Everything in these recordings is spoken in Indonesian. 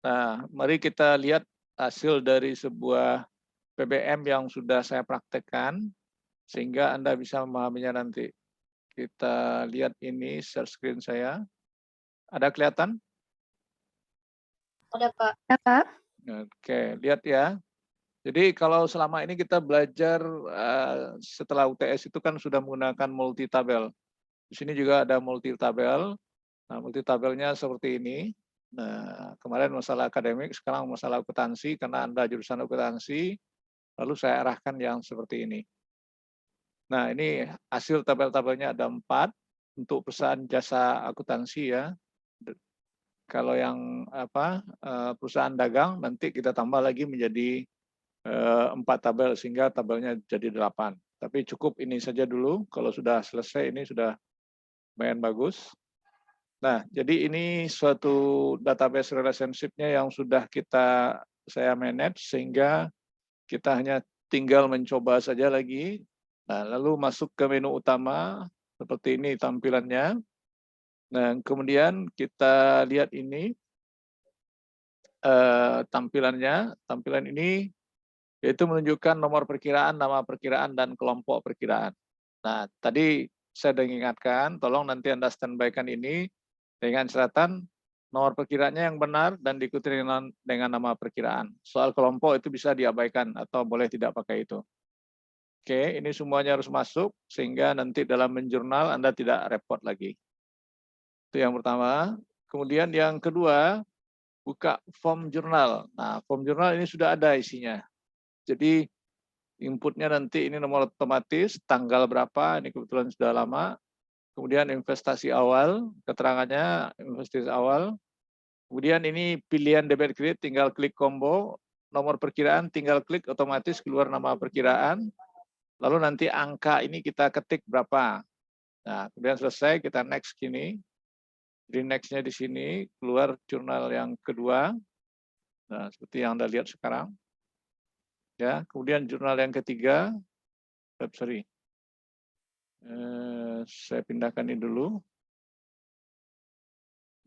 Nah, mari kita lihat hasil dari sebuah PBM yang sudah saya praktekkan, sehingga Anda bisa memahaminya nanti. Kita lihat ini share screen saya. Ada kelihatan? Ada, Pak. Ya, Pak. Oke, lihat ya. Jadi kalau selama ini kita belajar setelah UTS itu kan sudah menggunakan multi tabel. Di sini juga ada multi tabel. Nah, multi tabelnya seperti ini. Nah, kemarin masalah akademik, sekarang masalah akuntansi karena Anda jurusan akuntansi, lalu saya arahkan yang seperti ini. Nah, ini hasil tabel-tabelnya ada 4 untuk perusahaan jasa akuntansi ya. Kalau yang perusahaan dagang nanti kita tambah lagi menjadi 4 tabel sehingga tabelnya jadi 8. Tapi cukup ini saja dulu. Kalau sudah selesai ini sudah lumayan bagus. Nah, jadi ini suatu database relationship-nya yang sudah saya manage sehingga kita hanya tinggal mencoba saja lagi. Nah, lalu masuk ke menu utama seperti ini tampilannya. Nah, kemudian kita lihat ini tampilannya. Tampilan ini yaitu menunjukkan nomor perkiraan, nama perkiraan, dan kelompok perkiraan. Nah, tadi saya sudah ingatkan, tolong nanti Anda standby-kan ini dengan catatan nomor perkiraannya yang benar dan diikuti dengan nama perkiraan. Soal kelompok itu bisa diabaikan atau boleh tidak pakai itu. Oke, ini semuanya harus masuk sehingga nanti dalam menjurnal Anda tidak repot lagi. Itu yang pertama. Kemudian yang kedua, buka form jurnal. Nah, form jurnal ini sudah ada isinya. Jadi inputnya nanti ini nomor otomatis, tanggal berapa, ini kebetulan sudah lama. Kemudian investasi awal, keterangannya investasi awal. Kemudian ini pilihan debit kredit, tinggal klik combo. Nomor perkiraan, tinggal klik otomatis keluar nama perkiraan. Lalu nanti angka ini kita ketik berapa. Nah, kemudian selesai, kita next gini. Jadi next-nya di sini, keluar jurnal yang kedua. Nah, seperti yang Anda lihat sekarang. Ya, kemudian jurnal yang ketiga, saya pindahkan ini dulu.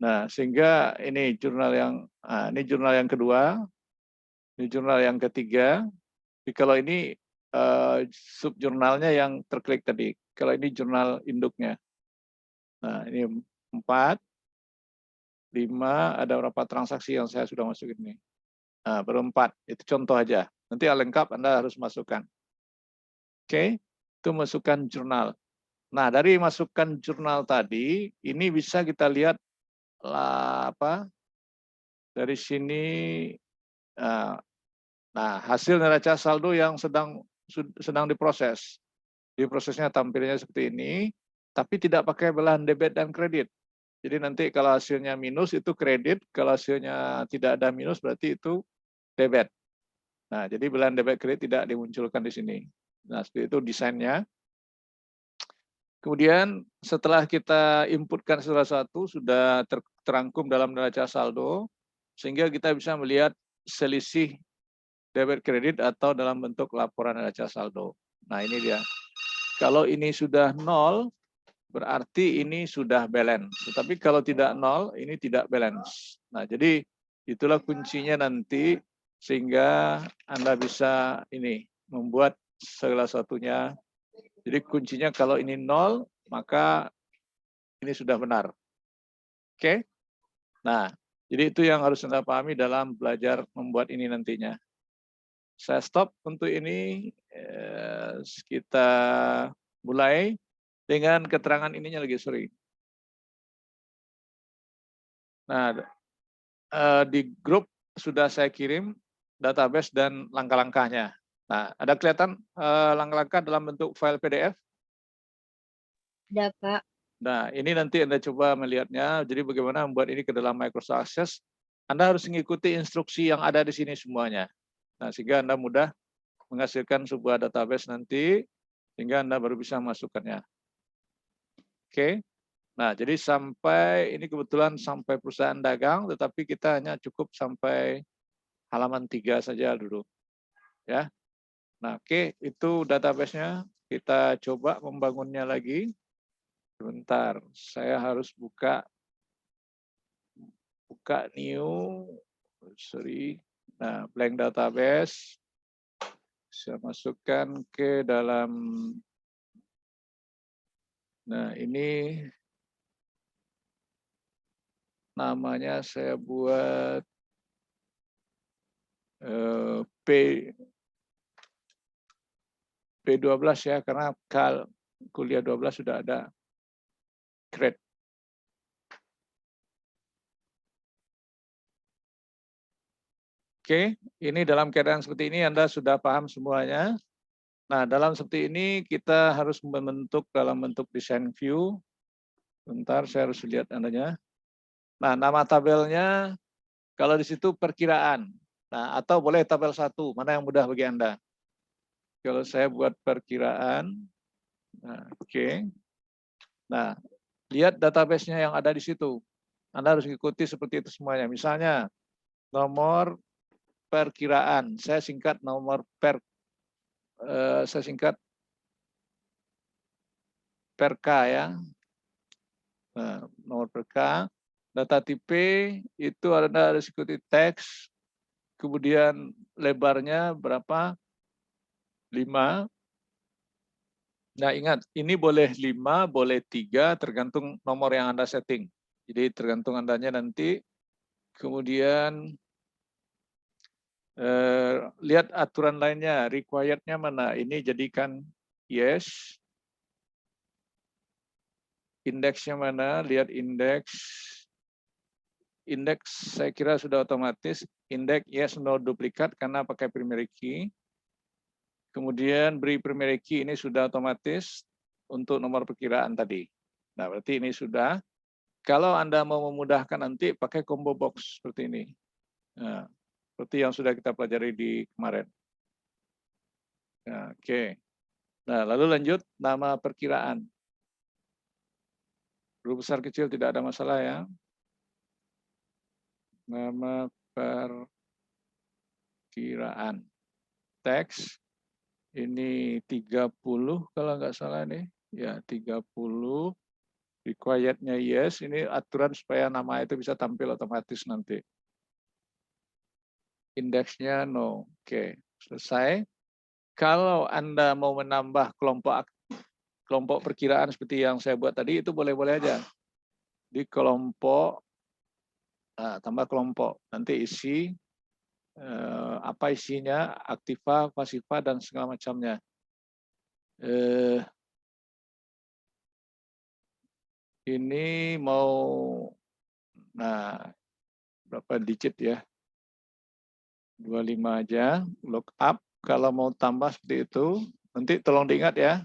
Nah, sehingga ini jurnal yang kedua, ini jurnal yang ketiga. Jadi kalau ini subjurnalnya yang terklik tadi. Kalau ini jurnal induknya. Nah, ini 4, 5, ada berapa transaksi yang saya sudah masukin ini. Nah, baru 4, itu contoh aja. Nanti yang lengkap Anda harus masukkan. Oke, itu masukkan jurnal. Nah, dari masukkan jurnal tadi, ini bisa kita lihat dari sini. Nah, hasil neraca saldo yang sedang diproses. Di prosesnya tampilnya seperti ini, tapi tidak pakai belahan debit dan kredit. Jadi nanti kalau hasilnya minus itu kredit, kalau hasilnya tidak ada minus berarti itu debit. Nah, jadi belahan debit kredit tidak dimunculkan di sini. Nah, seperti itu desainnya. Kemudian setelah kita inputkan salah satu sudah terangkum dalam neraca saldo, sehingga kita bisa melihat selisih debit kredit atau dalam bentuk laporan neraca saldo. Nah, ini dia. Kalau ini sudah 0, berarti ini sudah balance. Tetapi kalau tidak 0, ini tidak balance. Nah, jadi itulah kuncinya nanti sehingga Anda bisa ini membuat salah satunya. Jadi kuncinya kalau ini 0, maka ini sudah benar. Oke? Nah, jadi itu yang harus Anda pahami dalam belajar membuat ini nantinya. Saya stop untuk ini, kita mulai dengan keterangan ininya lagi, sorry. Nah, di grup sudah saya kirim database dan langkah-langkahnya. Nah, ada kelihatan langkah-langkah dalam bentuk file PDF? Ada, Pak. Nah, ini nanti Anda coba melihatnya, jadi bagaimana membuat ini ke dalam Microsoft Access. Anda harus mengikuti instruksi yang ada di sini semuanya. Nah, sehingga Anda mudah menghasilkan sebuah database nanti, sehingga Anda baru bisa masukkannya. Oke, nah jadi sampai, ini kebetulan sampai perusahaan dagang, tetapi kita hanya cukup sampai halaman 3 saja dulu. Ya. Nah, oke, itu database-nya. Kita coba membangunnya lagi. Sebentar, saya harus buka new. sorry. Nah, blank database saya masukkan ke dalam. Nah, ini namanya saya buat P P12 ya, karena kuliah 12 sudah ada grade. Oke, ini dalam keadaan seperti ini Anda sudah paham semuanya. Nah, dalam seperti ini kita harus membentuk dalam bentuk design view. Bentar, saya harus lihat Andanya. Nah, nama tabelnya kalau di situ perkiraan. Nah, atau boleh tabel 1, mana yang mudah bagi Anda. Kalau saya buat perkiraan, nah, oke. Nah, lihat database-nya yang ada di situ. Anda harus ikuti seperti itu semuanya. Misalnya, nomor perkiraan. Saya singkat saya singkat per K ya. Nah, nomor per K. Data tipe itu Anda harus ikuti teks, kemudian lebarnya berapa? 5. Nah, ingat, ini boleh 5, boleh 3, tergantung nomor yang Anda setting. Jadi tergantung Andanya nanti. Kemudian lihat aturan lainnya, required-nya mana. Ini jadikan yes. Indeksnya mana, lihat indeks. Indeks saya kira sudah otomatis. Indeks yes, no duplikat karena pakai primary key. Kemudian beri primary key ini sudah otomatis untuk nomor perkiraan tadi. Nah, berarti ini sudah. Kalau Anda mau memudahkan nanti pakai combo box seperti ini. Nah, seperti yang sudah kita pelajari di kemarin. Nah, oke. Nah, lalu lanjut nama perkiraan. Huruf besar kecil tidak ada masalah ya. Nama perkiraan. Teks ini 30 kalau nggak salah nih. Ya, 30. Required-nya yes. Ini aturan supaya nama itu bisa tampil otomatis nanti. Indeksnya no. Oke, selesai. Kalau Anda mau menambah kelompok perkiraan seperti yang saya buat tadi, itu boleh-boleh aja. Di kelompok, tambah kelompok. Nanti isi, apa isinya, aktiva, pasiva, dan segala macamnya. Ini mau, nah, berapa digit ya? 25 aja, lookup. Kalau mau tambah seperti itu, nanti tolong diingat ya.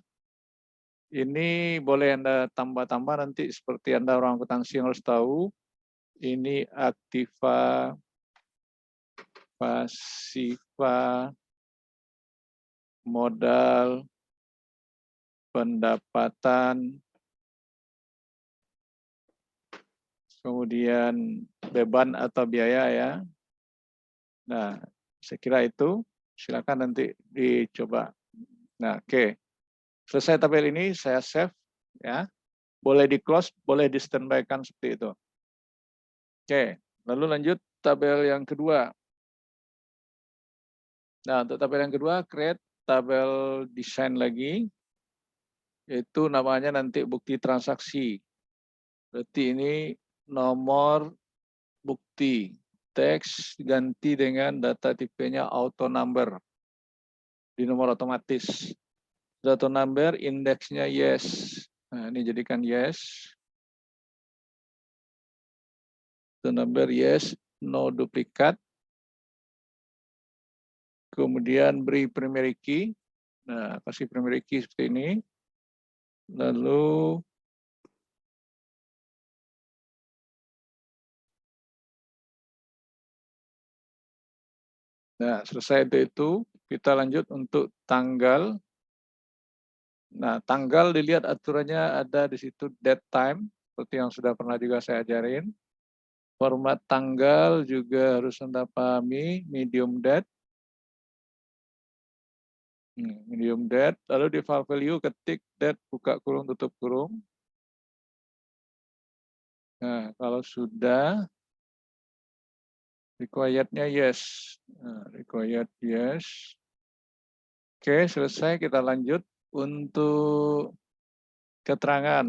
Ini boleh Anda tambah-tambah nanti seperti Anda orang akuntansi yang harus tahu. Ini aktiva, pasiva, modal, pendapatan, kemudian beban atau biaya ya. Nah, saya kira itu. Silakan nanti dicoba. Nah, oke. Selesai tabel ini, saya save ya. Boleh di close, boleh di standby-kan seperti itu. Oke, lalu lanjut tabel yang kedua. Nah, untuk tabel yang kedua, create tabel desain lagi. Itu namanya nanti bukti transaksi. Berarti ini nomor bukti. Teks ganti dengan data tipenya auto number. Di nomor otomatis. Auto number, indeksnya yes. Nah, ini jadikan yes. Auto number yes, no duplikat. Kemudian beri primary key. Nah, kasih primary key seperti ini. Lalu nah, selesai itu kita lanjut untuk tanggal. Nah, tanggal dilihat aturannya ada di situ date time seperti yang sudah pernah juga saya ajarin. Format tanggal juga harus Anda pahami, medium date. Medium date, lalu di file value ketik date buka kurung tutup kurung. Nah, kalau sudah Required-nya yes. Nah, required yes. Oke, selesai. Kita lanjut untuk keterangan.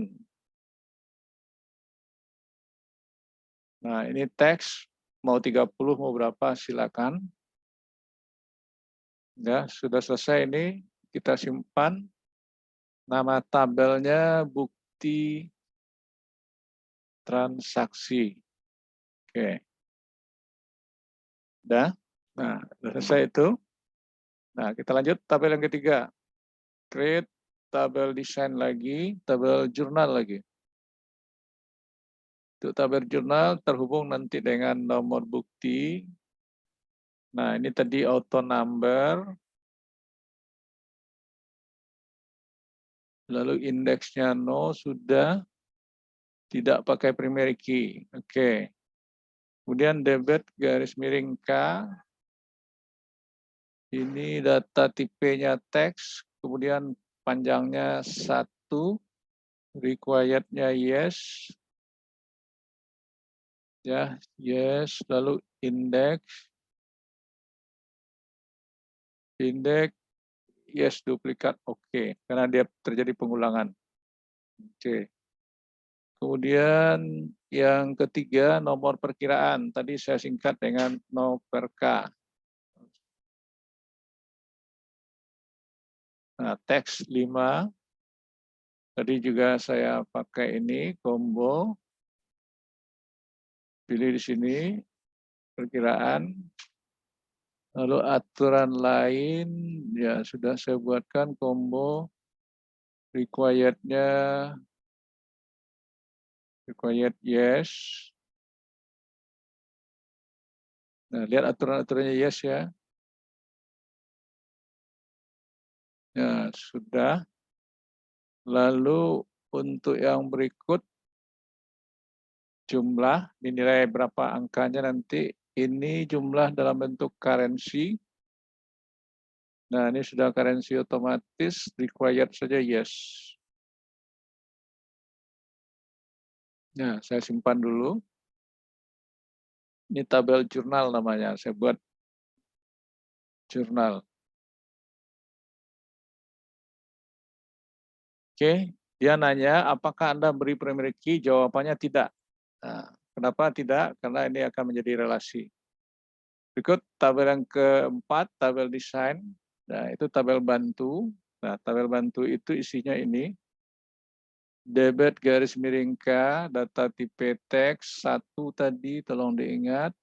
Nah, ini teks mau 30 mau berapa silakan. Ya, sudah selesai ini. Kita simpan. Nama tabelnya bukti transaksi. Oke. Udah? Nah, sudah selesai itu. Nah, kita lanjut tabel yang ketiga. Create tabel desain lagi, tabel jurnal lagi. Untuk tabel jurnal terhubung nanti dengan nomor bukti. Nah, ini tadi auto number. Lalu indeksnya no, sudah. Tidak pakai primary key. Oke. Kemudian debit garis miring K. Ini data tipenya teks. Kemudian panjangnya 1. Required-nya yes. Ya, yes. Lalu indeks. Indeks yes, duplikat oke. Karena dia terjadi pengulangan. Oke. Kemudian yang ketiga nomor perkiraan. Tadi saya singkat dengan no per K. Nah, teks 5. Tadi juga saya pakai ini combo. Pilih di sini perkiraan. Lalu aturan lain ya sudah saya buatkan combo required-nya required yes. Nah, lihat aturan-aturannya yes ya. Ya, sudah. Lalu untuk yang berikut jumlah dinilai berapa angkanya nanti. Ini jumlah dalam bentuk currency. Nah, ini sudah currency otomatis, required saja yes. Nah, saya simpan dulu. Ini tabel jurnal namanya, saya buat jurnal. Oke, dia nanya apakah Anda beri primary key? Jawabannya tidak. Nah, kenapa tidak? Karena ini akan menjadi relasi. Berikut tabel yang keempat, tabel desain. Nah, itu tabel bantu. Nah, tabel bantu itu isinya ini. Debit garis miring K, data tipe teks, 1 tadi, tolong diingat.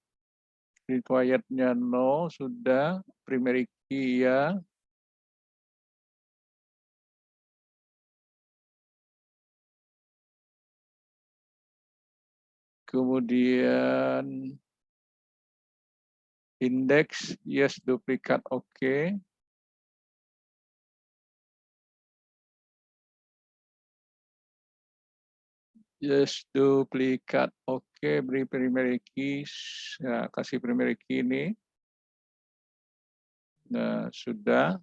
Required-nya no, sudah. Primary key ya. Kemudian indeks, yes, duplikat, oke. Yes, duplikat, oke. Beri primary key, ya, kasih primary key ini. Nah, sudah.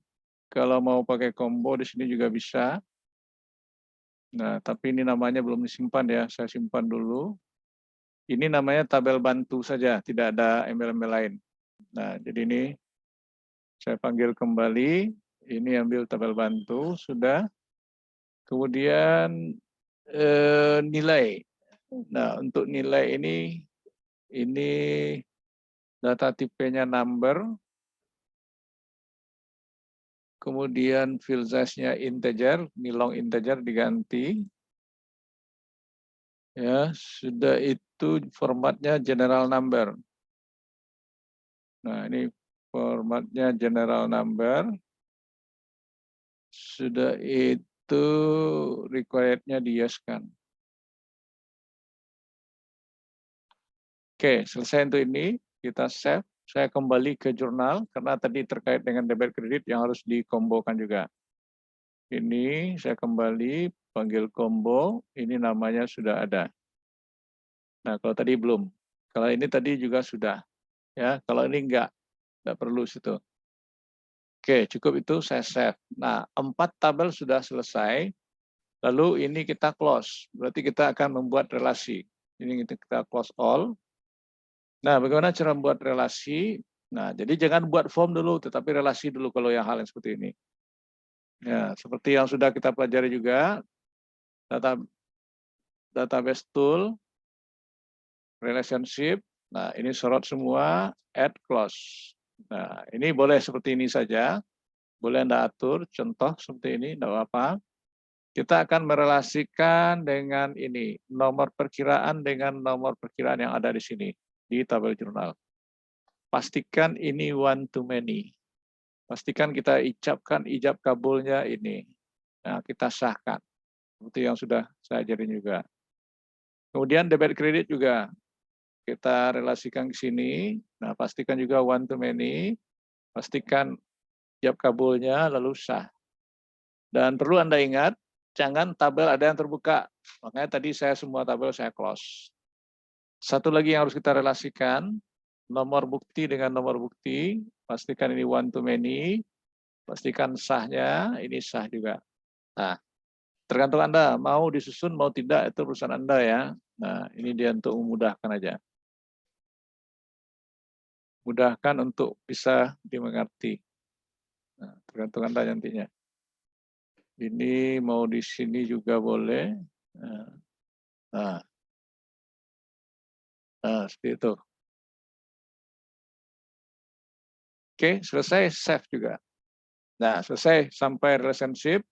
Kalau mau pakai combo di sini juga bisa. Nah, tapi ini namanya belum disimpan ya, saya simpan dulu. Ini namanya tabel bantu saja, tidak ada embel-embel lain. Nah, jadi ini saya panggil kembali, ini ambil tabel bantu, sudah. Kemudian nilai. Nah, untuk nilai ini data tipenya number, kemudian field size-nya integer, ini long integer diganti. Ya, sudah itu formatnya general number. Nah, ini formatnya general number. Sudah itu required-nya di-yes-kan. Oke, selesai untuk ini. Kita save. Saya kembali ke jurnal, karena tadi terkait dengan debit kredit yang harus dikombokan juga. Ini saya kembali, panggil combo. Ini namanya sudah ada. Nah, kalau tadi belum. Kalau ini tadi juga sudah. Ya, kalau ini enggak perlu situ. Oke, cukup itu saya save. Nah, 4 tabel sudah selesai. Lalu ini kita close. Berarti kita akan membuat relasi. Ini kita close all. Nah, bagaimana cara membuat relasi? Nah, jadi jangan buat form dulu, tetapi relasi dulu kalau yang hal yang seperti ini. Ya, seperti yang sudah kita pelajari juga, data database tool, relationship. Nah, ini sorot semua, add close. Nah, ini boleh seperti ini saja. Boleh Anda atur, contoh seperti ini, tidak apa-apa. Kita akan merelasikan dengan ini, nomor perkiraan dengan nomor perkiraan yang ada di sini, di tabel jurnal. Pastikan ini one to many. Pastikan kita ijab kabulnya ini. Nah, kita sahkan. Seperti yang sudah saya ajarin juga. Kemudian debit kredit juga kita relasikan ke sini. Nah, pastikan juga one to many. Pastikan ijab kabulnya lalu sah. Dan perlu Anda ingat, jangan tabel ada yang terbuka. Makanya tadi saya semua tabel saya close. Satu lagi yang harus kita relasikan, nomor bukti dengan nomor bukti. Pastikan ini one to many. Pastikan sahnya, ini sah juga. Nah, tergantung Anda, mau disusun, mau tidak, itu urusan Anda ya. Nah, ini dia untuk memudahkan aja. Mudahkan untuk bisa dimengerti. Nah, tergantung Anda nantinya. Ini mau di sini juga boleh. Nah, seperti itu. Oke, selesai, save juga. Nah, selesai sampai relationship.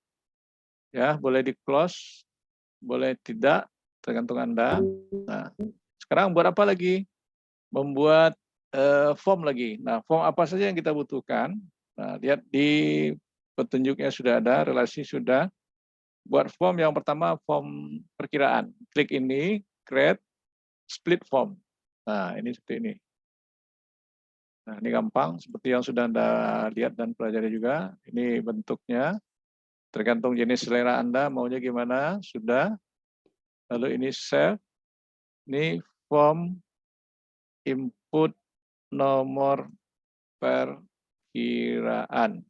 Ya, boleh di close, boleh tidak, tergantung Anda. Nah, sekarang buat apa lagi? Membuat form lagi. Nah, form apa saja yang kita butuhkan? Nah, lihat di petunjuknya sudah ada, relasi sudah. Buat form yang pertama, form perkiraan. Klik ini, create, split form. Nah, ini seperti ini. Nah, ini gampang, seperti yang sudah Anda lihat dan pelajari juga. Ini bentuknya, tergantung jenis selera Anda, maunya gimana, sudah. Lalu ini save, ini form input nomor perkiraan.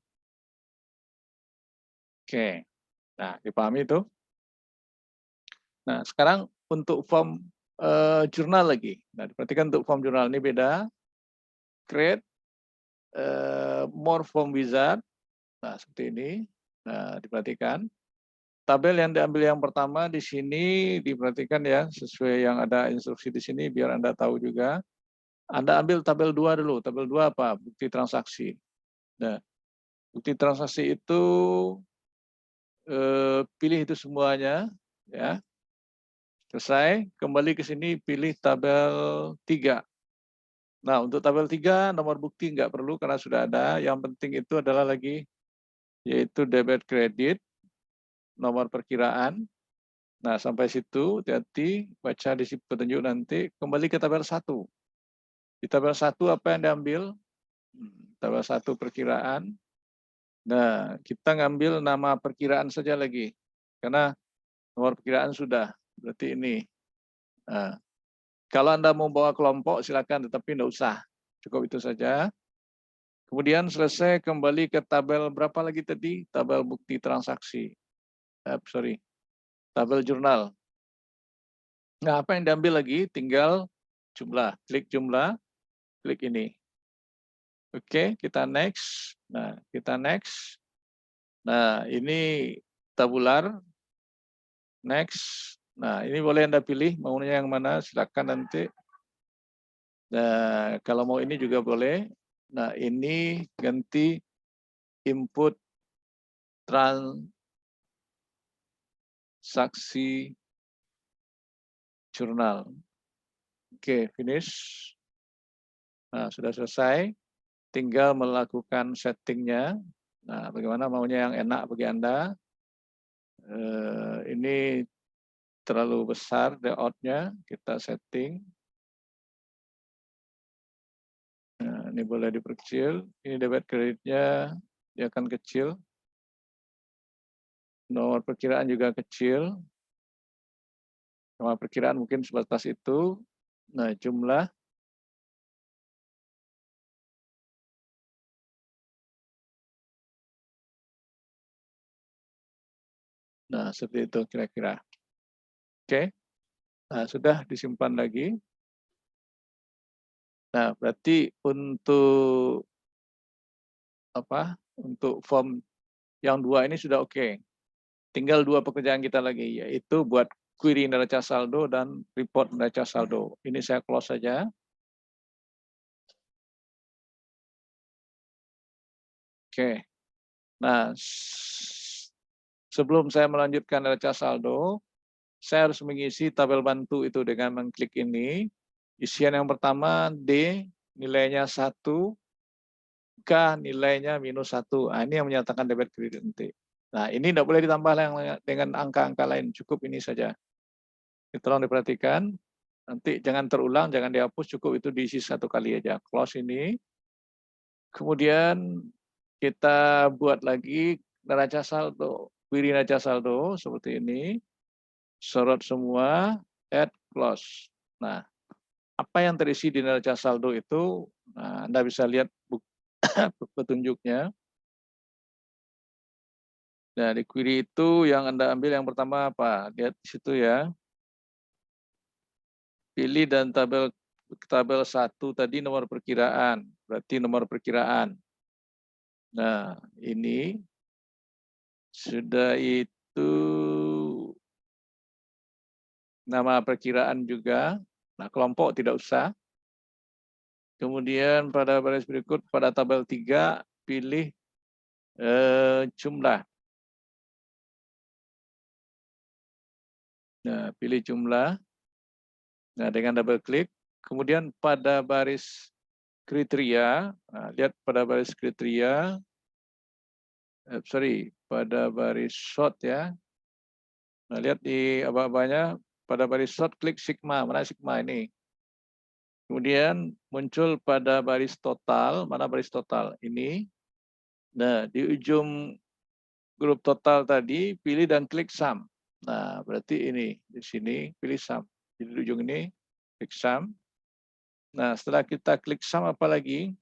Oke, nah dipahami itu. Nah sekarang untuk form jurnal lagi. Nah diperhatikan untuk form jurnal ini beda. Create more form wizard. Nah seperti ini. Nah diperhatikan. Tabel yang diambil yang pertama di sini diperhatikan ya sesuai yang ada instruksi di sini biar Anda tahu juga. Anda ambil tabel 2 dulu. Tabel 2 apa? Bukti transaksi. Nah, bukti transaksi itu pilih itu semuanya ya. Selesai, kembali ke sini pilih tabel 3. Nah, untuk tabel 3 nomor bukti nggak perlu karena sudah ada. Yang penting itu adalah lagi yaitu debit kredit, nomor perkiraan. Nah, sampai situ hati-hati baca di petunjuk nanti kembali ke tabel 1. Di tabel 1 apa yang diambil? Tabel 1 perkiraan. Nah, kita ngambil nama perkiraan saja lagi. Karena nomor perkiraan sudah. Berarti ini. Nah, kalau Anda mau bawa kelompok, silakan, tetapi tidak usah. Cukup itu saja. Kemudian selesai kembali ke tabel berapa lagi tadi? Tabel bukti transaksi. Tabel jurnal. Nah, apa yang diambil lagi? Tinggal jumlah. Klik jumlah, klik ini. Oke, kita next. Nah, kita next. Nah, ini tabular. Next. Nah, ini boleh Anda pilih maunya yang mana, silakan nanti. Nah, kalau mau ini juga boleh. Nah, ini ganti input transaksi jurnal. Oke, finish. Nah, sudah selesai. Tinggal melakukan settingnya. Nah, bagaimana maunya yang enak bagi Anda. Ini terlalu besar layout-nya. Kita setting. Nah, ini boleh diperkecil. Ini debit kreditnya dia akan kecil. Nomor perkiraan juga kecil. Nomor perkiraan mungkin sebatas itu. Nah, jumlah. Nah, seperti itu kira-kira. Oke. Nah, sudah disimpan lagi. Nah, berarti untuk untuk form yang 2 ini sudah oke. Tinggal 2 pekerjaan kita lagi, yaitu buat query neraca saldo dan report neraca saldo. Ini saya close saja. Oke. Nah, sebelum saya melanjutkan neraca saldo, saya harus mengisi tabel bantu itu dengan mengklik ini. Isian yang pertama D, nilainya 1, K nilainya -1. Nah, ini yang menyatakan debit kredit nanti. Nah, ini tidak boleh ditambah dengan angka-angka lain, cukup ini saja. Ini tolong diperhatikan. Nanti jangan terulang, jangan dihapus, cukup itu diisi 1 kali aja. Close ini. Kemudian kita buat lagi neraca saldo. Query neraca saldo seperti ini. Sorot semua, add, close. Nah, apa yang terisi di neraca saldo itu, nah, Anda bisa lihat petunjuknya. Nah, di query itu yang Anda ambil yang pertama apa? Lihat di situ ya. Pilih dan tabel 1 tadi nomor perkiraan. Berarti nomor perkiraan. Nah, ini sudah itu nama perkiraan juga. Nah, kelompok tidak usah. Kemudian pada baris berikut pada tabel 3 pilih jumlah. Nah, pilih jumlah. Nah, dengan double klik. Kemudian pada baris kriteria, nah, lihat pada baris kriteria, pada baris sort ya. Nah, lihat di aba-abanya, pada baris sort klik sigma, mana sigma ini. Kemudian muncul pada baris total, mana baris total ini. Nah, di ujung grup total tadi, pilih dan klik sum. Nah, berarti ini, di sini pilih sum. Jadi di ujung ini, klik sum. Nah, setelah kita klik sum apa lagi?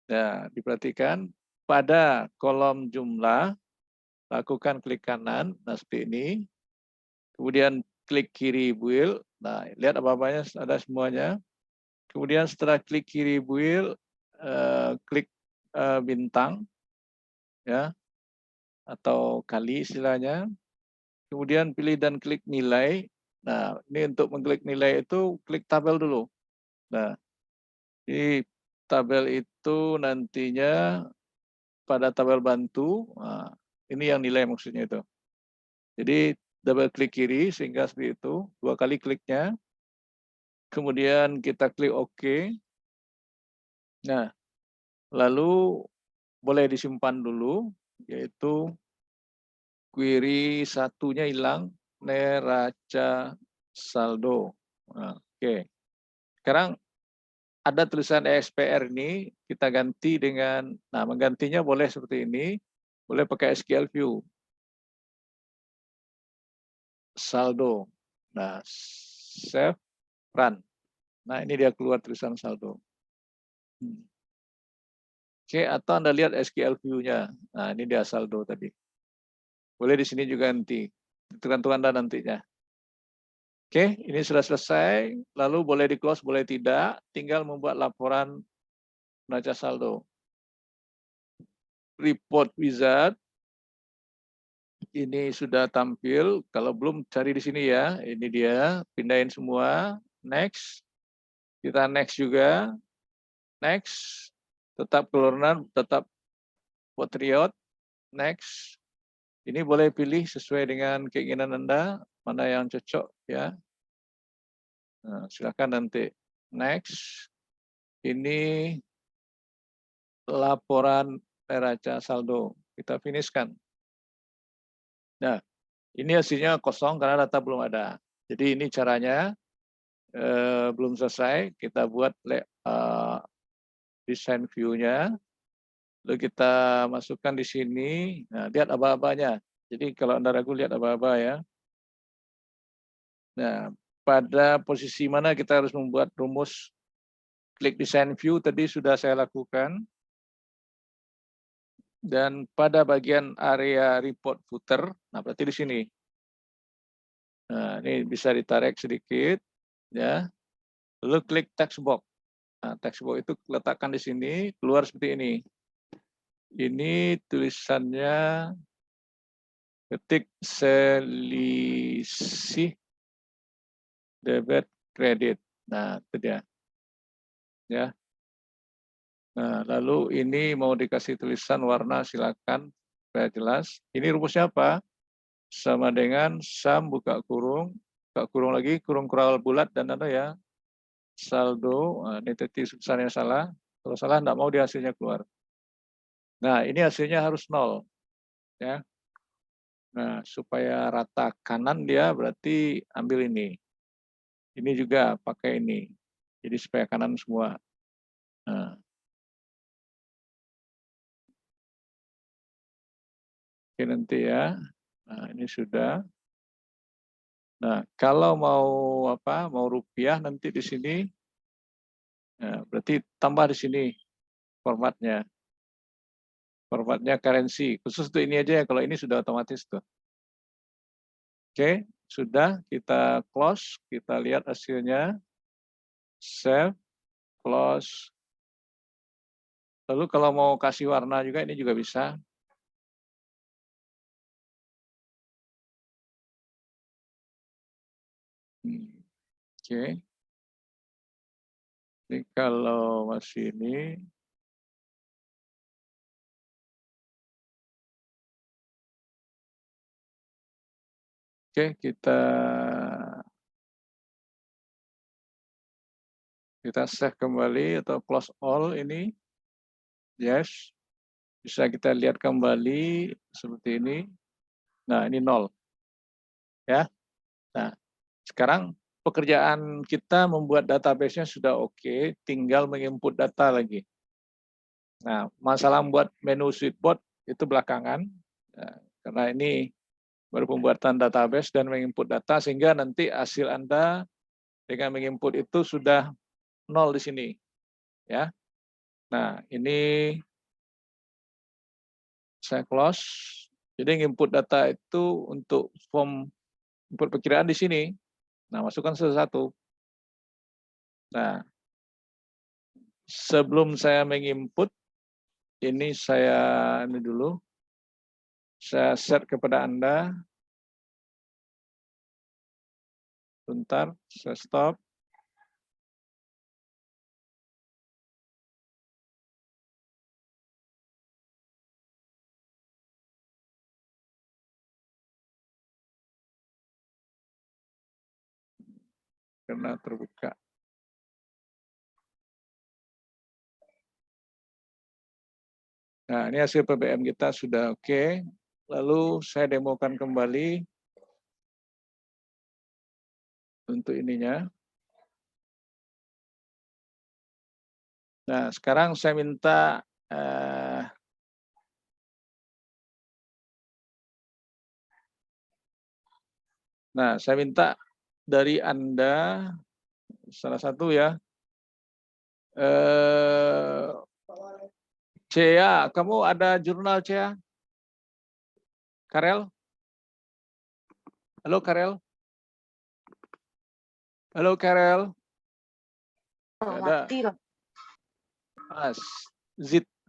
Nah, diperhatikan pada kolom jumlah, lakukan klik kanan, nah seperti ini. Kemudian klik kiri build. Nah, lihat apa-apanya ada semuanya. Kemudian setelah klik kiri build, klik bintang, ya, atau kali istilahnya. Kemudian pilih dan klik nilai. Nah, ini untuk mengklik nilai itu klik tabel dulu. Nah, di tabel itu nantinya pada tabel bantu, nah, ini yang nilai maksudnya itu. Jadi double klik kiri sehingga seperti itu, 2 kali kliknya. Kemudian kita klik OK. Nah, lalu boleh disimpan dulu, yaitu query satunya hilang, neraca saldo. Nah, oke. Sekarang ada tulisan EXPR ini, kita ganti dengan, nah menggantinya boleh seperti ini, boleh pakai SQL View. Saldo. Nah, save, run. Nah, ini dia keluar tulisan saldo. Oke, atau Anda lihat SQL view-nya. Nah, ini dia saldo tadi. Boleh di sini juga nanti. Tergantung Anda nantinya. Oke, ini sudah selesai. Lalu boleh di-close, boleh tidak. Tinggal membuat laporan neraca saldo. Report wizard. Ini sudah tampil. Kalau belum, cari di sini ya. Ini dia. Pindahin semua. Next. Kita next juga. Next. Tetap keluaran, tetap Patriot. Next. Ini boleh pilih sesuai dengan keinginan Anda, mana yang cocok ya. Nah, silakan nanti. Next. Ini laporan neraca saldo. Kita finishkan. Nah, ini hasilnya kosong karena data belum ada. Jadi ini caranya belum selesai. Kita buat desain view-nya. Lalu kita masukkan di sini. Nah, lihat aba-abanya. Jadi kalau Anda ragu, lihat aba-aba ya. Nah, pada posisi mana kita harus membuat rumus klik design view tadi sudah saya lakukan. Dan pada bagian area report footer, nah berarti di sini. Nah, ini bisa ditarik sedikit ya. Lalu klik text box. Nah, text box itu letakkan di sini, keluar seperti ini. Ini tulisannya ketik selisih debit kredit. Nah, itu dia. Ya. Nah, lalu ini mau dikasih tulisan warna, silakan supaya jelas. Ini rumusnya apa? Sama dengan sum buka kurung lagi, kurung kural bulat dan ada ya saldo. Nah, ini titik sebesarnya salah. Kalau salah enggak mau di hasilnya keluar. Nah, ini hasilnya harus 0. Ya. Nah, supaya rata kanan dia berarti ambil ini. Ini juga pakai ini. Jadi supaya kanan semua. Nah, oke nanti ya. Nah, ini sudah. Nah, kalau mau apa? Mau rupiah nanti di sini. Nah, berarti tambah di sini formatnya. Formatnya currency. Khusus untuk ini aja ya. Kalau ini sudah otomatis tuh. Oke, sudah kita close. Kita lihat hasilnya. Save, close. Lalu kalau mau kasih warna juga ini juga bisa. Oke. Ini kalau masih ini. Oke, kita save kembali atau close all ini. Yes. Bisa kita lihat kembali seperti ini. Nah, ini 0. Ya. Nah, sekarang pekerjaan kita membuat database-nya sudah oke, tinggal menginput data lagi. Nah, masalah membuat menu switchboard itu belakangan. Nah, karena ini baru pembuatan database dan menginput data sehingga nanti hasil Anda dengan menginput itu sudah 0 di sini. Ya. Nah, ini saya close. Jadi input data itu untuk form input perkiraan di sini. Nah, masukkan satu-satu. Nah, sebelum saya menginput, ini saya ini dulu. Saya set kepada Anda. Bentar, saya stop. Karena terbuka. Nah, ini hasil PBM kita sudah oke. Lalu saya demokan kembali untuk ininya. Nah, sekarang saya minta saya minta dari Anda salah satu ya. Cea, kamu ada jurnal Cea? Karel? Halo Karel? Halo Karel? Ada.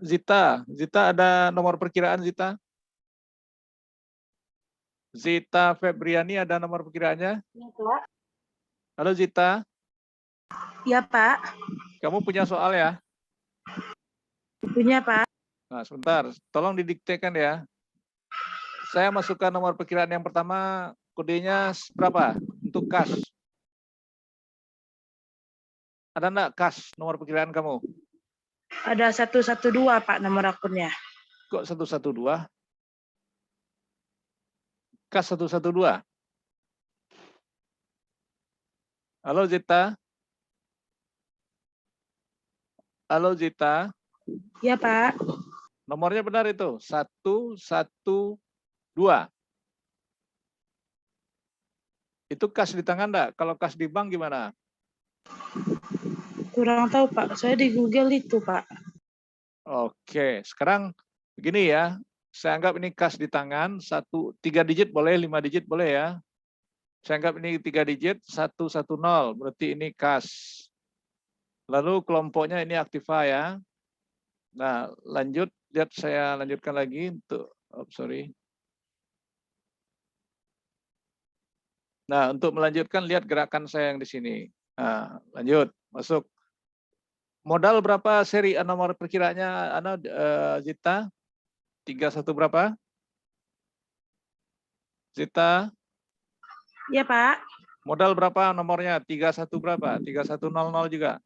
Zita ada nomor perkiraan Zita? Zita Febriani ada nomor perkiraannya? Halo Zita? Iya Pak. Kamu punya soal ya? Punya Pak. Nah sebentar, tolong didiktekan ya. Saya masukkan nomor perkiraan yang pertama, kodenya berapa untuk kas? Ada enggak kas nomor perkiraan kamu? Ada 112 Pak nomor akunnya. Kok 112? Kas 112? Halo Zita? Halo Zita? Iya Pak. Nomornya benar itu, 112. Itu kas di tangan enggak? Kalau kas di bank gimana? Kurang tahu Pak, saya di Google itu Pak. Oke, sekarang begini ya. Saya anggap ini kas di tangan, 3 digit boleh, 5 digit boleh ya. Saya anggap ini 3 digit, 110, berarti ini kas. Lalu kelompoknya ini aktiva ya. Nah, lanjut, lihat saya lanjutkan lagi untuk, sorry. Nah, untuk melanjutkan lihat gerakan saya yang di sini. Nah, lanjut, masuk. Modal berapa seri nomor perkiraannya, Zita? 31 berapa? Zita? Iya, Pak. Modal berapa nomornya? 31 berapa? 3100 juga?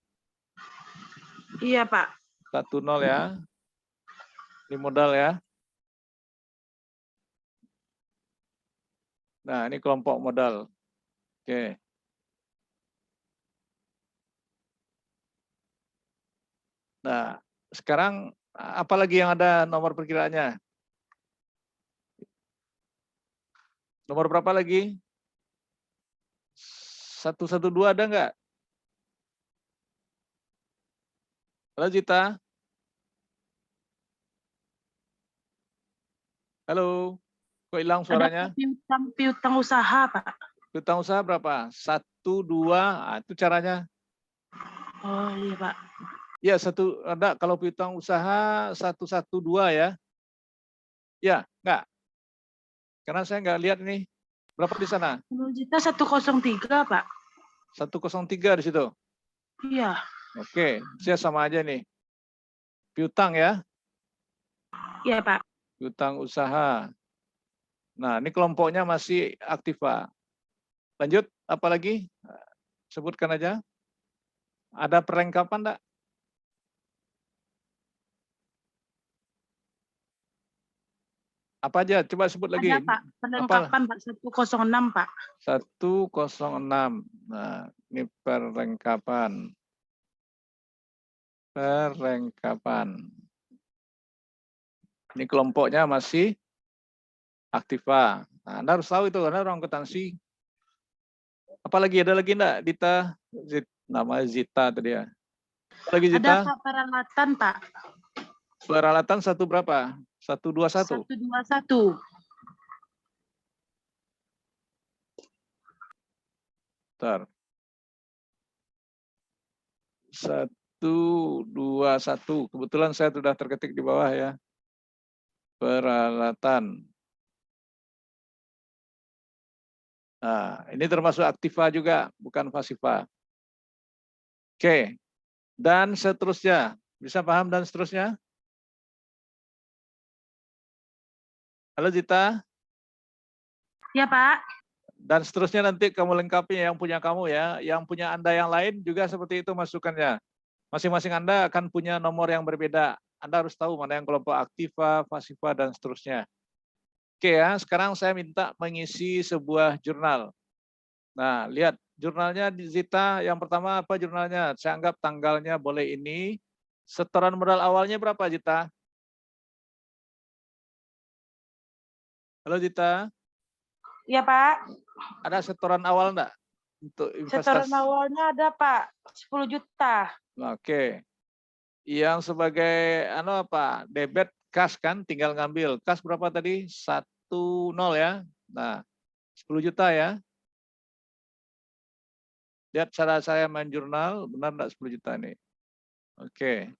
Iya, Pak. 10 ya. Ini modal ya. Nah, ini kelompok modal. Oke. Nah, sekarang apalagi yang ada nomor perkiraannya? Nomor berapa lagi? 112 ada nggak? Halo Zita? Halo? Kok hilang Ada suaranya? piutang usaha, Pak. Piutang usaha berapa? 1, 2, itu caranya. Oh, iya, Pak. Ya, ada kalau piutang usaha 112 ya. Ya, enggak. Karena saya nggak lihat nih. Berapa di sana? 10 juta 103, Pak. 103 di situ. Iya. Oke, saya sama aja nih. Piutang ya. Iya, Pak. Piutang usaha. Nah, ini kelompoknya masih aktiva. Lanjut, apa lagi? Sebutkan aja. Ada perlengkapan enggak? Apa aja? Coba sebut lagi. Ada, Pak. Perlengkapan, Pak. 106, Pak. 106. Nah, ini perlengkapan. Perlengkapan. Ini kelompoknya masih aktiva. Nah, Anda harus tahu itu, Anda orang akuntansi. Apalagi, ada lagi enggak? Dita, nama Zita tadi ya. Apa lagi Zita? Ada, Pak, peralatan, Pak. Peralatan satu berapa? 121. 121. Bentar. 121. Kebetulan saya sudah terketik di bawah ya. Peralatan. Nah, ini termasuk aktiva juga, bukan pasiva. Oke. Dan seterusnya. Bisa paham dan seterusnya? Halo Zita? Ya, Pak. Dan seterusnya nanti kamu lengkapi yang punya kamu ya. Yang punya Anda yang lain juga seperti itu masukannya. Masing-masing Anda akan punya nomor yang berbeda. Anda harus tahu mana yang kelompok aktiva, pasiva, dan seterusnya. Oke ya, sekarang saya minta mengisi sebuah jurnal. Nah, lihat jurnalnya di Zita. Yang pertama apa jurnalnya? Saya anggap tanggalnya boleh ini. Setoran modal awalnya berapa Zita? Halo Zita? Ya, Pak. Ada setoran awal enggak? Untuk Setoran investasi. awalnya ada, Pak. 10 juta. Oke. Yang sebagai debit kas kan, tinggal ngambil. Kas berapa tadi? 10 ya. Nah, 10 juta ya. Lihat cara saya main jurnal, benar enggak 10 juta nih? Oke.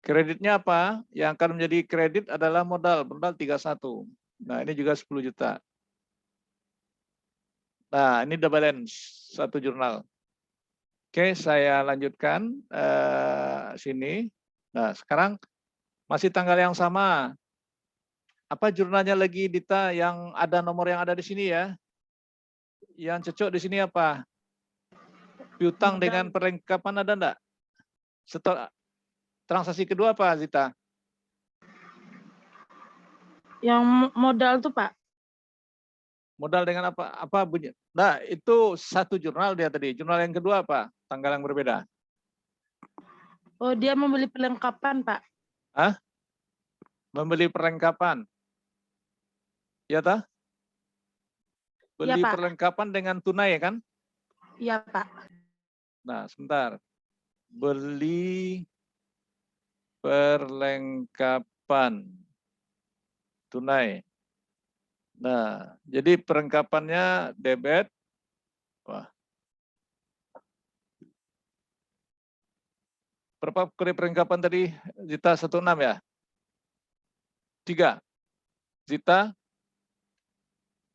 Kreditnya apa? Yang akan menjadi kredit adalah modal 31. Nah, ini juga 10 juta. Nah, ini the balance satu jurnal. Oke, saya lanjutkan sini. Nah, sekarang masih tanggal yang sama. Apa jurnalnya lagi Dita yang ada nomor yang ada di sini ya? Yang cocok di sini apa? Piutang dengan perlengkapan ada enggak? Transaksi kedua apa Zita? Yang modal tuh, Pak. Modal dengan apa? Apa bunyi? Nah, itu satu jurnal dia tadi. Jurnal yang kedua apa? Tanggal yang berbeda. Oh, dia membeli perlengkapan, Pak. Hah? Membeli perlengkapan. Ya tah? Iya, Beli Pak. perlengkapan dengan tunai kan? Iya, Pak. Nah, sebentar. Beli perlengkapan tunai. Nah, jadi perlengkapannya debit. Wah. Berapa kode perlengkapan tadi? Zita 16 ya? 3. Zita?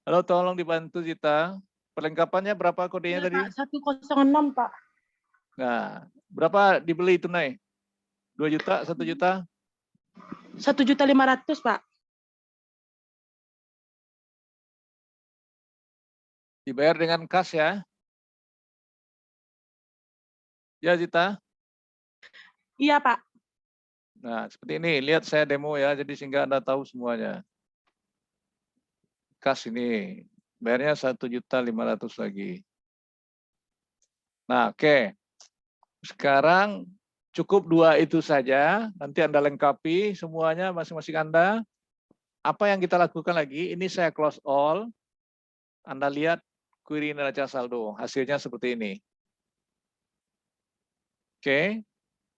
Halo, tolong dibantu Zita. Perlengkapannya berapa kodenya Iya, tadi? Pak, 106, Pak. Nah, berapa dibeli tunai? 2 juta, 1 juta? 1.500.000, Pak. Dibayar dengan kas ya? Ya Zita? Iya, Pak. Nah, seperti ini. Lihat saya demo ya, jadi sehingga Anda tahu semuanya. Kas ini. Bayarnya 1.500.000 lagi. Nah, oke. Sekarang cukup 2 itu saja. Nanti Anda lengkapi semuanya masing-masing Anda. Apa yang kita lakukan lagi? Ini saya close all. Anda lihat query neraca saldo. Hasilnya seperti ini. Oke.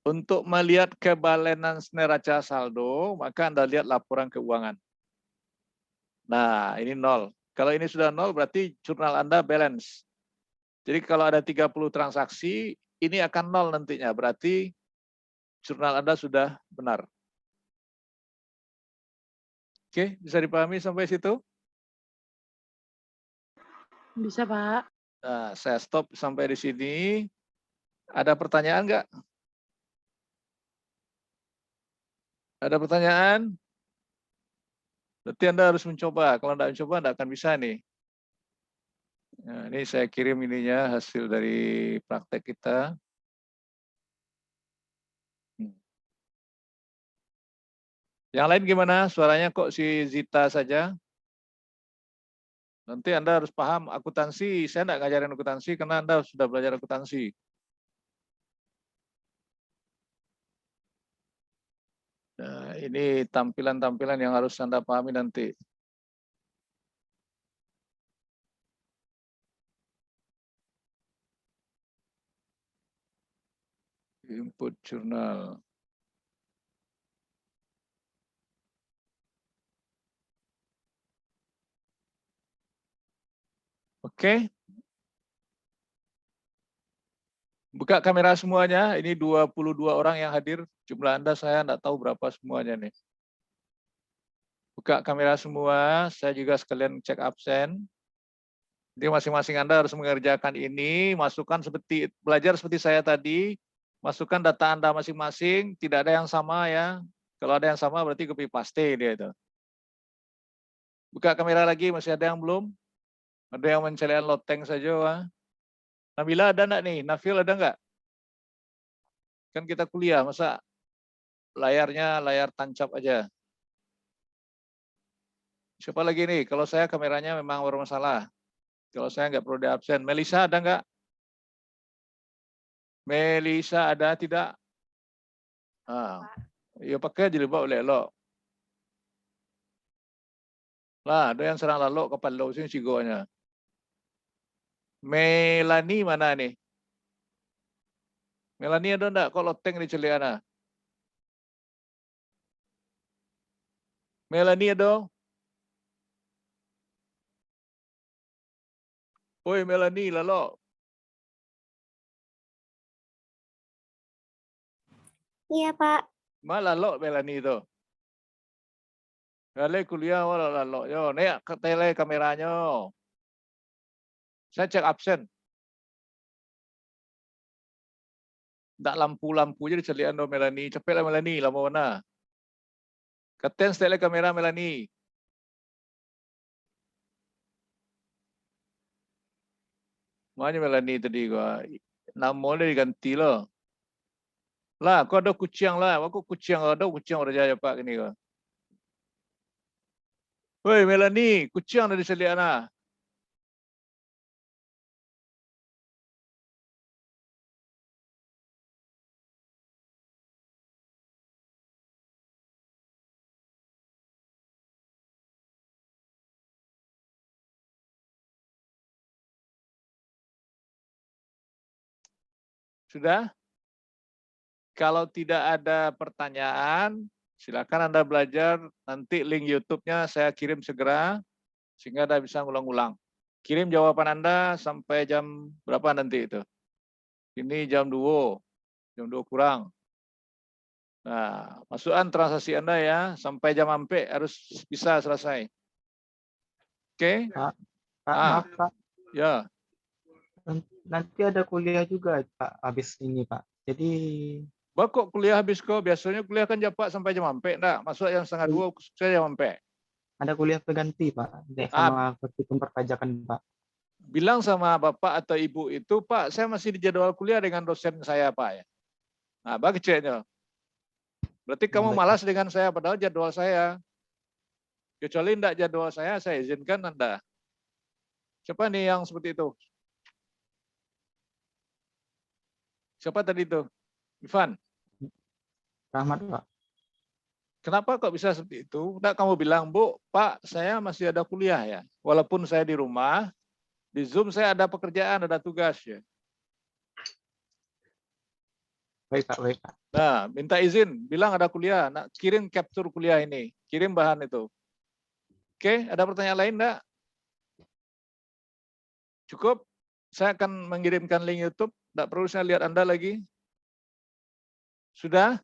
Untuk melihat kebalenan neraca saldo, maka Anda lihat laporan keuangan. Nah, ini 0. Kalau ini sudah 0, berarti jurnal Anda balance. Jadi kalau ada 30 transaksi, ini akan 0 nantinya. Berarti jurnal Anda sudah benar. Oke, bisa dipahami sampai situ? Bisa, Pak. Nah, saya stop sampai di sini. Ada pertanyaan nggak? Ada pertanyaan? Berarti Anda harus mencoba. Kalau tidak mencoba, Anda akan bisa nih. Nah, ini saya kirim ininya, hasil dari praktek kita. Yang lain gimana? Suaranya kok si Zita saja? Nanti Anda harus paham akuntansi. Saya tidak ngajarin akuntansi karena Anda sudah belajar akuntansi. Nah, ini tampilan-tampilan yang harus Anda pahami nanti. Input jurnal. Oke. Buka kamera semuanya. Ini 22 orang yang hadir. Jumlah Anda saya tidak tahu berapa semuanya nih. Buka kamera semua. Saya juga sekalian cek absen. Jadi masing-masing Anda harus mengerjakan ini. Masukkan seperti belajar seperti saya tadi. Masukkan data Anda masing-masing. Tidak ada yang sama ya. Kalau ada yang sama berarti copy paste dia itu. Buka kamera lagi. Masih ada yang belum? Ada yang mencelian loteng saja. Wah. Nabila ada enggak nih? Nafil ada enggak? Kan kita kuliah, masa layarnya layar tancap aja. Siapa lagi nih? Kalau saya kameranya memang bermasalah. Kalau saya nggak perlu di absen. Melisa ada nggak? Melisa ada tidak? Ah, ya pakai jilbab boleh lo. Lah, ada yang serang lalu kapal lo sini cigonya. Melani mana nih? Melani ada enggak? Kok loteng di celiana? Melani ada? Oi Melani lalu. Iya, Pak. Malah lo Melani itu. Kali kuliah wala lalu. Yo, nih ke tele kameranya. Saya cek absen. Tak lampu-lampu jadi celian do Melani. Cepet lah Melani, lama mana? Katen tele kamera Melani. Mana Melani tadi gua. Namanya diganti loh. Lah, kau ada kucing lah. Aku kucing ada kucing udah jaya pak ini kau. Woi Melani, kucing dari Seliana. Sudah? Kalau tidak ada pertanyaan, silakan Anda belajar. Nanti link YouTube-nya saya kirim segera, sehingga Anda bisa ngulang-ulang. Kirim jawaban Anda sampai jam berapa nanti itu? Ini jam 2 kurang. Nah, masukkan transaksi Anda ya, sampai jam ampe harus bisa selesai. Oke? Pak, Ah, maaf Pak, ya. nanti ada kuliah juga Pak, habis ini Pak. Jadi Kok kuliah habis kok? Biasanya kuliah kan jam 4 sampai jam ampe, enggak? Masuk jam setengah 2, saya jam ampe. ada kuliah berganti Pak, sama perhitungan perpajakan Pak. Bilang sama Bapak atau Ibu itu, Pak, saya masih di jadwal kuliah dengan dosen saya, Pak. Ya. Nah, bagi ceknya. Berarti kamu Baik, malas dengan saya, padahal jadwal saya. Kecuali enggak jadwal saya izinkan Anda. Siapa nih yang seperti itu? Siapa tadi itu? Ivan. Rahmat Pak. Kenapa kok bisa seperti itu? Enggak kamu bilang, Bu, Pak, saya masih ada kuliah ya. Walaupun saya di rumah, di Zoom saya ada pekerjaan, ada tugas ya. Baik Pak, baik Pak. Nah, minta izin, bilang ada kuliah, nah, kirim capture kuliah ini, kirim bahan itu. Oke, ada pertanyaan lain enggak? Cukup? Saya akan mengirimkan link YouTube, enggak perlu saya lihat Anda lagi. Sudah?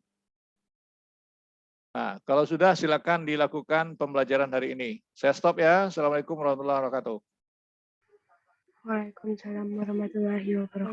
Nah, kalau sudah silakan dilakukan pembelajaran hari ini. Saya stop ya. Assalamualaikum warahmatullahi wabarakatuh. Waalaikumsalam warahmatullahi wabarakatuh.